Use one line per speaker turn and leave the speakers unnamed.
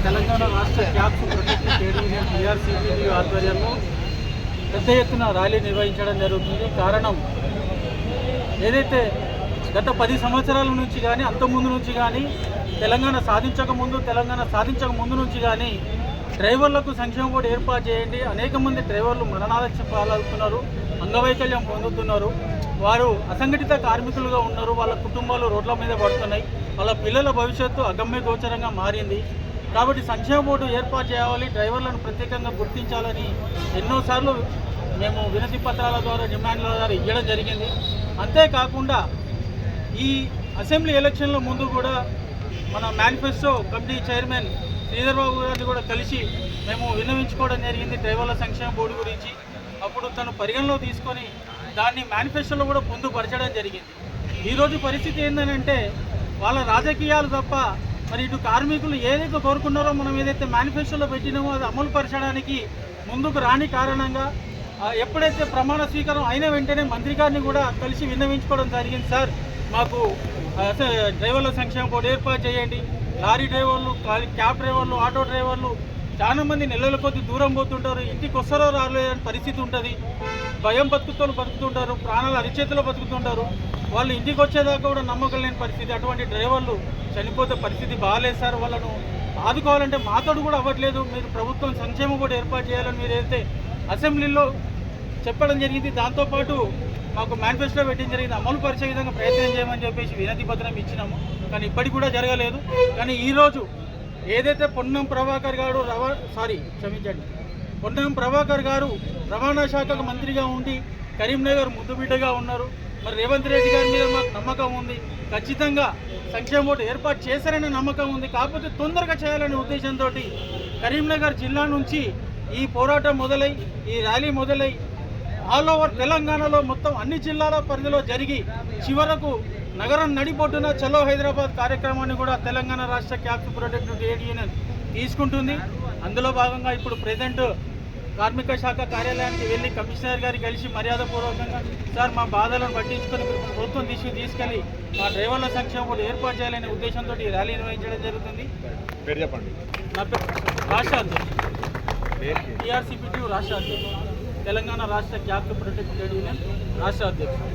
తెలంగాణ రాష్ట్ర cabs protect trade union టీఆర్సీపీ ఆధ్వర్యంలో పెద్ద ఎత్తున ర్యాలీ నిర్వహించడం జరుగుతుంది. కారణం ఏదైతే గత 10 సంవత్సరాల నుంచి కానీ అంతకుముందు నుంచి కానీ తెలంగాణ సాధించక ముందు నుంచి కానీ డ్రైవర్లకు సంక్షేమ బోర్డు ఏర్పాటు చేయండి. అనేక మంది డ్రైవర్లు మరణాలక్ష పాలవుతున్నారు, అంగవైకల్యం పొందుతున్నారు, వారు అసంఘటిత కార్మికులుగా ఉన్నారు, వాళ్ళ కుటుంబాలు రోడ్ల మీద పడుతున్నాయి, వాళ్ళ పిల్లల భవిష్యత్తు అగమ్య గోచరంగా మారింది. కాబట్టి సంక్షేమ బోర్డు ఏర్పాటు చేయాలి, డ్రైవర్లను ప్రత్యేకంగా గుర్తించాలని ఎన్నోసార్లు మేము వినతి పత్రాల ద్వారా డిమాండ్ల ద్వారా ఇవ్వడం జరిగింది. అంతేకాకుండా ఈ అసెంబ్లీ ఎలక్షన్ల ముందు కూడా మన manifesto committee chairman Sridhar Babu గారిని కూడా కలిసి మేము విన్నవించుకోవడం జరిగింది డ్రైవర్ల సంక్షేమ బోర్డు గురించి. అప్పుడు తను పరిగణలో తీసుకొని దాన్ని మేనిఫెస్టోలో కూడా పొందుపరచడం జరిగింది. ఈరోజు పరిస్థితి ఏంటంటే వాళ్ళ రాజకీయాలు తప్ప మరి ఇటు కార్మికులు ఏదైతే కోరుకున్నారో మనం ఏదైతే మేనిఫెస్టోలో పెట్టినామో అది అమలు పరచడానికి ముందుకు రాని కారణంగా ఎప్పుడైతే ప్రమాణ స్వీకారం అయిన వెంటనే మంత్రి గారిని కూడా కలిసి విన్నవించుకోవడం జరిగింది. సార్ మాకు డ్రైవర్ల సంక్షేమ బోర్డు ఏర్పాటు చేయండి, లారీ డ్రైవర్లు, క్యాబ్ డ్రైవర్లు, ఆటో డ్రైవర్లు చాలా మంది నెలల కొద్ది దూరం పోతుంటారు, ఇంటికి వస్తారో రాలేదని పరిస్థితి ఉంటుంది, భయం బతుకుతుంటారు, ప్రాణాలు అరిచేతిలో బతుకుతుంటారు, వాళ్ళు ఇంటికి వచ్చేదాకా కూడా నమ్మకం లేని పరిస్థితి. అటువంటి డ్రైవర్లు చనిపోతే పరిస్థితి బాగాలేదు సార్, వాళ్ళను ఆదుకోవాలంటే మాతోడు కూడా అవ్వట్లేదు. మీరు ప్రభుత్వం సంక్షేమ బోర్డు ఏర్పాటు చేయాలని మీరు అయితే అసెంబ్లీలో చెప్పడం జరిగింది. దాంతోపాటు మాకు మేనిఫెస్టో పెట్టడం జరిగింది, అమలు పరిచే విధంగా ప్రయత్నం చేయమని చెప్పేసి వినతి పత్రం ఇచ్చినాము, కానీ ఇప్పటికి కూడా జరగలేదు. కానీ ఈరోజు ఏదైతే పొన్నం ప్రభాకర్ గారు రవాణా శాఖకు మంత్రిగా ఉండి కరీంనగర్ ముద్దుబిడ్డగా ఉన్నారు. మరి రేవంత్ రెడ్డి గారి మీద మాకు నమ్మకం ఉంది, ఖచ్చితంగా సంక్షేమ బోర్డు ఏర్పాటు చేశారనే నమ్మకం ఉంది. కాకపోతే తొందరగా చేయాలనే ఉద్దేశంతో కరీంనగర్ జిల్లా నుంచి ఈ పోరాటం మొదలై, ఈ ర్యాలీ మొదలై ఆల్ ఓవర్ తెలంగాణలో మొత్తం అన్ని జిల్లాల పరిధిలో జరిగి చివరకు నగరం నడిబొడ్డున చలో హైదరాబాద్ కార్యక్రమాన్ని కూడా తెలంగాణ రాష్ట్ర క్యాబ్స్ ప్రొటెక్ట్ ట్రేడ్ యూనియన్ తీసుకుంటుంది. అందులో భాగంగా ఇప్పుడు ప్రెజెంట్ కార్మిక శాఖ కార్యాలయానికి వెళ్ళి కమిషనర్ గారికి కలిసి మర్యాదపూర్వకంగా సార్ మా బాధలను పట్టించుకొని ప్రభుత్వం తీసుకెళ్లి మా డ్రైవర్ల సంక్షేమ బోర్డు ఏర్పాటు చేయాలనే ఉద్దేశంతో ఈ ర్యాలీ నిర్వహించడం జరుగుతుంది. నా పేరు రాష్ట్ర అధ్యక్షుడు టీఆర్సీపీ రాష్ట్ర అధ్యక్షుడు, తెలంగాణ రాష్ట్ర క్యాబ్స్ ప్రొటెక్ట్ ట్రేడ్ యూనియన్ రాష్ట్ర అధ్యక్షుడు.